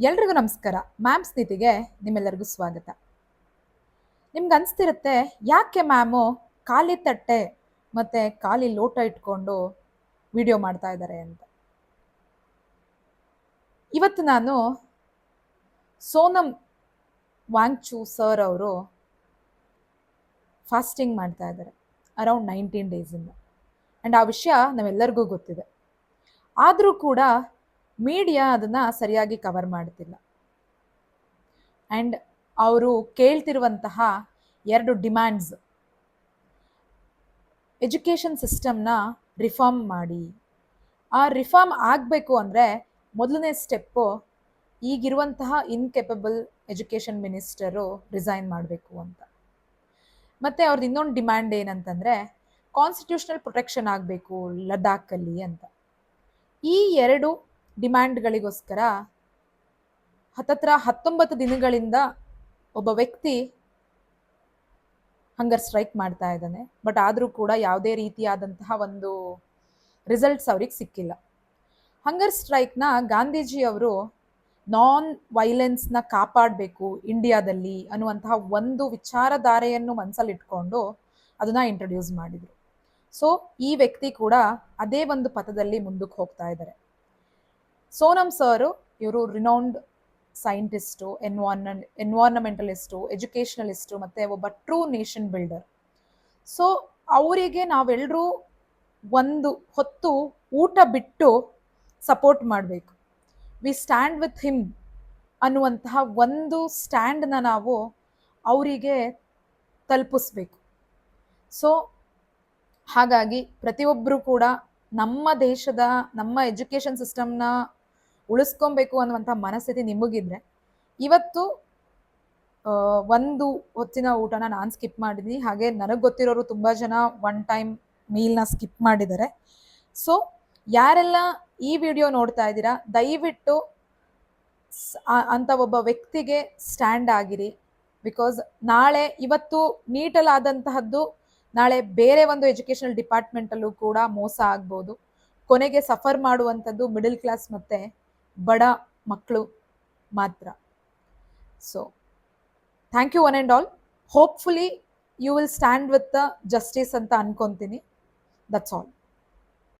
ಎಲ್ರಿಗೂ ನಮಸ್ಕಾರ. ಮ್ಯಾಮ್ ಸ್ನೇಹಿತಿಗೆ ನಿಮ್ಮೆಲ್ಲರಿಗೂ ಸ್ವಾಗತ. ನಿಮ್ಗೆ ಅನಿಸ್ತಿರುತ್ತೆ, ಯಾಕೆ ಮ್ಯಾಮು ಖಾಲಿ ತಟ್ಟೆ ಮತ್ತು ಖಾಲಿ ಲೋಟ ಇಟ್ಕೊಂಡು ವಿಡಿಯೋ ಮಾಡ್ತಾ ಇದ್ದಾರೆ ಅಂತ. ಇವತ್ತು ನಾನು ಸೋನಮ್ ವಾಂಗ್ಚು ಸರ್ ಅವರು ಫಾಸ್ಟಿಂಗ್ ಮಾಡ್ತಾ ಇದ್ದಾರೆ ಅರೌಂಡ್ 19 ಡೇಸಿಂದ. ಆ್ಯಂಡ್ ಆ ವಿಷಯ ನಾವೆಲ್ಲರಿಗೂ ಗೊತ್ತಿದೆ. ಆದರೂ ಕೂಡ ಮೀಡಿಯಾ ಅದನ್ನು ಸರಿಯಾಗಿ ಕವರ್ ಮಾಡ್ತಿಲ್ಲ. ಆ್ಯಂಡ್ ಅವರು ಕೇಳ್ತಿರುವಂತಹ 2 ಡಿಮ್ಯಾಂಡ್ಸ್, ಎಜುಕೇಷನ್ ಸಿಸ್ಟಮ್ನ ರಿಫಾರ್ಮ್ ಮಾಡಿ. ಆ ರಿಫಾರ್ಮ್ ಆಗಬೇಕು ಅಂದರೆ ಮೊದಲನೇ ಸ್ಟೆಪ್ಪು ಈಗಿರುವಂತಹ ಇನ್ಕೆಪಬಲ್ ಎಜುಕೇಷನ್ ಮಿನಿಸ್ಟರು ರಿಸೈನ್ ಮಾಡಬೇಕು ಅಂತ. ಮತ್ತು ಅವ್ರದ್ದು ಇನ್ನೊಂದು ಡಿಮ್ಯಾಂಡ್ ಏನಂತಂದರೆ ಕಾನ್ಸ್ಟಿಟ್ಯೂಷನಲ್ ಪ್ರೊಟೆಕ್ಷನ್ ಆಗಬೇಕು ಲಡಾಖಲ್ಲಿ ಅಂತ. ಈ 2 ಡಿಮ್ಯಾಂಡ್ಗಳಿಗೋಸ್ಕರ ಹತ್ತತ್ರ 19 ದಿನಗಳಿಂದ ಒಬ್ಬ ವ್ಯಕ್ತಿ ಹಂಗರ್ ಸ್ಟ್ರೈಕ್ ಮಾಡ್ತಾ ಇದ್ದಾನೆ. ಬಟ್ ಆದರೂ ಕೂಡ ಯಾವುದೇ ರೀತಿಯಾದಂತಹ ಒಂದು ರಿಸಲ್ಟ್ಸ್ ಅವ್ರಿಗೆ ಸಿಕ್ಕಿಲ್ಲ. ಹಂಗರ್ ಸ್ಟ್ರೈಕ್ನ ಗಾಂಧೀಜಿ ಅವರು ನಾನ್ ವೈಲೆನ್ಸ್ನ ಕಾಪಾಡಬೇಕು ಇಂಡಿಯಾದಲ್ಲಿ ಅನ್ನುವಂತಹ ಒಂದು ವಿಚಾರಧಾರೆಯನ್ನು ಮನಸ್ಸಲ್ಲಿಟ್ಕೊಂಡು ಅದನ್ನು ಇಂಟ್ರೊಡ್ಯೂಸ್ ಮಾಡಿದರು. ಸೊ ಈ ವ್ಯಕ್ತಿ ಕೂಡ ಅದೇ ಒಂದು ಪಥದಲ್ಲಿ ಮುಂದಕ್ಕೆ ಹೋಗ್ತಾ ಇದ್ದಾರೆ. ಸೋನಮ್ ಸರು ಇವರು ರಿನೌಂಡ್ ಸೈಂಟಿಸ್ಟು, ಎನ್ವಾರ್ನಮೆಂಟಲಿಸ್ಟು, ಎಜುಕೇಷನಲಿಸ್ಟು ಮತ್ತು ಒಬ್ಬ ಟ್ರೂ ನೇಷನ್ ಬಿಲ್ಡರ್. ಸೊ ಅವರಿಗೆ ನಾವೆಲ್ಲರೂ ಒಂದು ಹೊತ್ತು ಊಟ ಬಿಟ್ಟು ಸಪೋರ್ಟ್ ಮಾಡಬೇಕು. ವಿ ಸ್ಟ್ಯಾಂಡ್ ವಿತ್ ಹಿಮ್ ಅನ್ನುವಂತಹ ಒಂದು ಸ್ಟ್ಯಾಂಡನ್ನ ನಾವು ಅವರಿಗೆ ತಲುಪಿಸ್ಬೇಕು. ಸೊ ಹಾಗಾಗಿ ಪ್ರತಿಯೊಬ್ಬರು ಕೂಡ ನಮ್ಮ ದೇಶದ ನಮ್ಮ ಎಜುಕೇಷನ್ ಸಿಸ್ಟಮ್ನ ಉಳಿಸ್ಕೊಬೇಕು ಅನ್ನುವಂಥ ಮನಸ್ಥಿತಿ ನಿಮಗಿದ್ರೆ, ಇವತ್ತು ಒಂದು ಹೊತ್ತಿನ ಊಟನ ನಾನು ಸ್ಕಿಪ್ ಮಾಡಿದ್ದೀನಿ. ಹಾಗೆ ನನಗೆ ಗೊತ್ತಿರೋರು ತುಂಬ ಜನ 1 ಟೈಮ್ ಮೀಲ್ನ ಸ್ಕಿಪ್ ಮಾಡಿದ್ದಾರೆ. ಸೊ ಯಾರೆಲ್ಲ ಈ ವಿಡಿಯೋ ನೋಡ್ತಾ ಇದ್ದೀರಾ, ದಯವಿಟ್ಟು ಅಂಥ ಒಬ್ಬ ವ್ಯಕ್ತಿಗೆ ಸ್ಟ್ಯಾಂಡ್ ಆಗಿರಿ. ಬಿಕಾಸ್ ಇವತ್ತು ನೀಟಲಾದಂತಹದ್ದು ನಾಳೆ ಬೇರೆ ಒಂದು ಎಜುಕೇಷನಲ್ ಡಿಪಾರ್ಟ್ಮೆಂಟಲ್ಲೂ ಕೂಡ ಮೋಸ ಆಗ್ಬೋದು. ಕೊನೆಗೆ ಸಫರ್ ಮಾಡುವಂಥದ್ದು ಮಿಡಲ್ ಕ್ಲಾಸ್ ಮತ್ತು ಬಡ ಮಕ್ಕಳು ಮಾತ್ರ. So thank you one and all. Hopefully you will stand with the justice ಅಂತ ಅನ್ಕೊತೀನಿ. That's all.